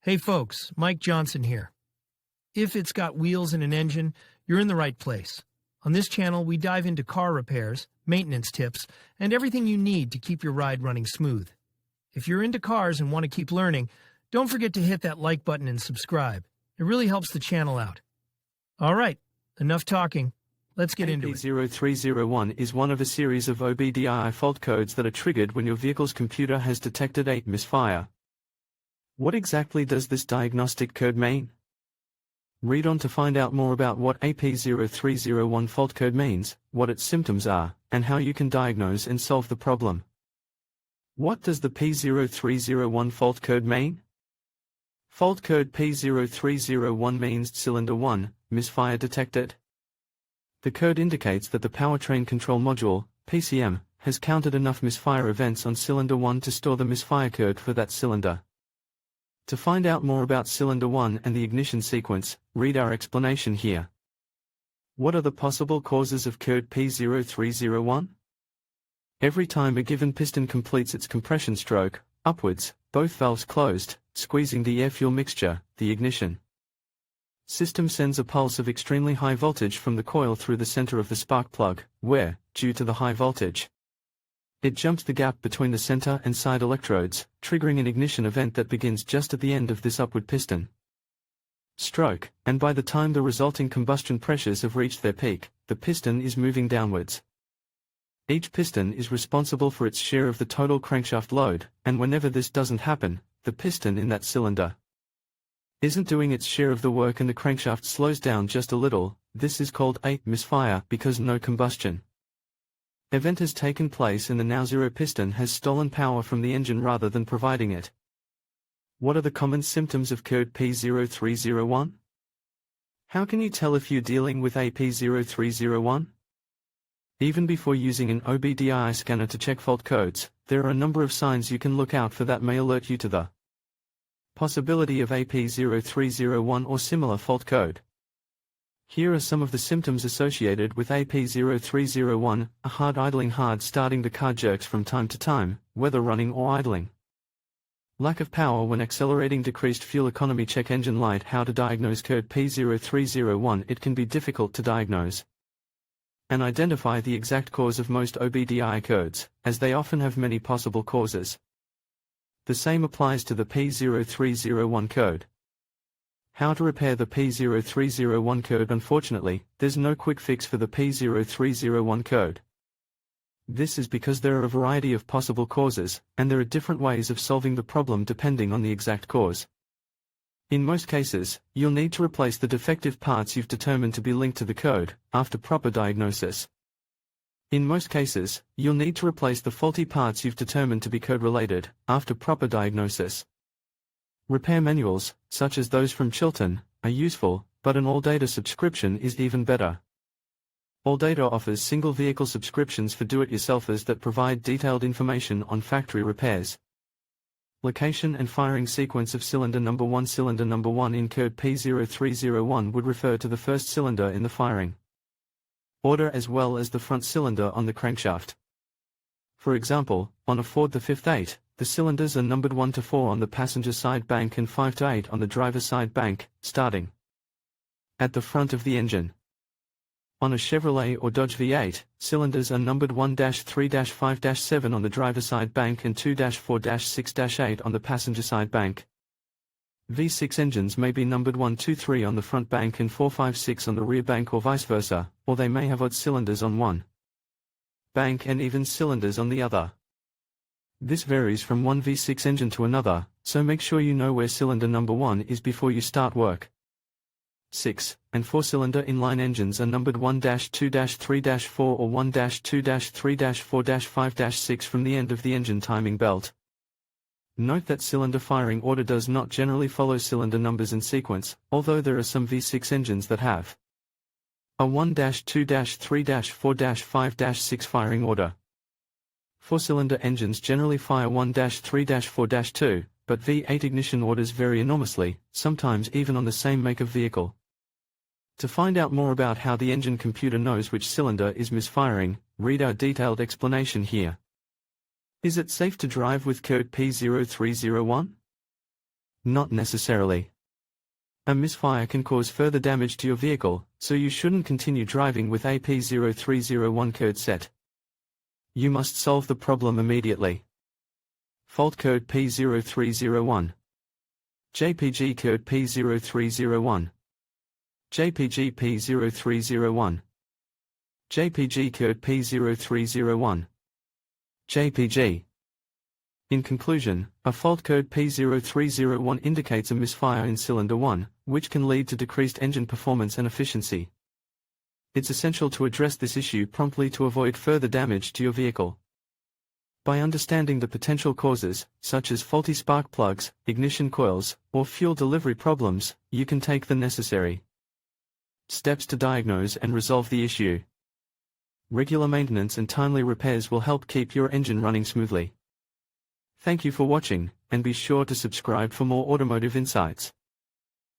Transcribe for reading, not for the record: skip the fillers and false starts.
Hey folks, Mike Johnson here. If it's got wheels and an engine, you're in the right place. On this channel, we dive into car repairs, maintenance tips, and everything you need to keep your ride running smooth. If you're into cars and want to keep learning, don't forget to hit that like button and subscribe. It really helps the channel out. All right, enough talking. Let's get into it. P0301 is one of a series of OBDI fault codes that are triggered when your vehicle's computer has detected a misfire. What exactly does this diagnostic code mean? Read on to find out more about what a P0301 fault code means, what its symptoms are, and how you can diagnose and solve the problem. What does the P0301 fault code mean? Fault code P0301 means cylinder 1, misfire detected. The code indicates that the powertrain control module, PCM, has counted enough misfire events on cylinder 1 to store the misfire code for that cylinder. To find out more about cylinder 1 and the ignition sequence, read our explanation here. What are the possible causes of code P0301? Every time a given piston completes its compression stroke, upwards, both valves closed, squeezing the air-fuel mixture, the ignition system sends a pulse of extremely high voltage from the coil through the center of the spark plug, where, due to the high voltage, it jumps the gap between the center and side electrodes, triggering an ignition event that begins just at the end of this upward piston stroke, and by the time the resulting combustion pressures have reached their peak, the piston is moving downwards. Each piston is responsible for its share of the total crankshaft load, and whenever this doesn't happen, the piston in that cylinder isn't doing its share of the work and the crankshaft slows down just a little. This is called a misfire because no combustion event has taken place and the now zero piston has stolen power from the engine rather than providing it. What are the common symptoms of code P0301? How can you tell if you're dealing with a P0301? Even before using an OBDI scanner to check fault codes, there are a number of signs you can look out for that may alert you to the possibility of a P0301 or similar fault code. Here are some of the symptoms associated with a P0301, a hard idling. Hard starting. The car jerks from time to time, whether running or idling. Lack of power when accelerating. Decreased fuel economy. Check engine light. How to diagnose code P0301? It can be difficult to diagnose and identify the exact cause of most OBDI codes, as they often have many possible causes. The same applies to the P0301 code. How to repair the P0301 code? Unfortunately, there's no quick fix for the P0301 code. This is because there are a variety of possible causes, and there are different ways of solving the problem depending on the exact cause. In most cases, you'll need to replace the defective parts you've determined to be linked to the code, after proper diagnosis. In most cases, you'll need to replace the faulty parts you've determined to be code-related, after proper diagnosis. Repair manuals, such as those from Chilton, are useful, but an all-data subscription is even better. All-Data offers single-vehicle subscriptions for do-it-yourselfers that provide detailed information on factory repairs. Location and firing sequence of cylinder number 1. Cylinder number 1 in code P0301 would refer to the first cylinder in the firing order as well as the front cylinder on the crankshaft. For example, on a Ford the 5th-8, the cylinders are numbered 1 to 4 on the passenger side bank and 5 to 8 on the driver's side bank, starting at the front of the engine. On a Chevrolet or Dodge V8, cylinders are numbered 1-3-5-7 on the driver's side bank and 2-4-6-8 on the passenger side bank. V6 engines may be numbered 1-2-3 on the front bank and 4-5-6 on the rear bank or vice versa, or they may have odd cylinders on one bank and even cylinders on the other. This varies from one V6 engine to another, so make sure you know where cylinder number 1 is before you start work. 6 and 4-cylinder inline engines are numbered 1-2-3-4 or 1-2-3-4-5-6 from the end of the engine timing belt. Note that cylinder firing order does not generally follow cylinder numbers in sequence, although there are some V6 engines that have a 1-2-3-4-5-6 firing order. 4-cylinder engines generally fire 1-3-4-2, but V8 ignition orders vary enormously, sometimes even on the same make of vehicle. To find out more about how the engine computer knows which cylinder is misfiring, read our detailed explanation here. Is it safe to drive with code P0301? Not necessarily. A misfire can cause further damage to your vehicle, so you shouldn't continue driving with a P0301 code set. You must solve the problem immediately. Fault code P0301. JPG code P0301. JPG P0301. JPG code P0301. JPG. In conclusion, a fault code P0301 indicates a misfire in cylinder 1, which can lead to decreased engine performance and efficiency. It's essential to address this issue promptly to avoid further damage to your vehicle. By understanding the potential causes, such as faulty spark plugs, ignition coils, or fuel delivery problems, you can take the necessary steps to diagnose and resolve the issue. Regular maintenance and timely repairs will help keep your engine running smoothly. Thank you for watching, and be sure to subscribe for more automotive insights.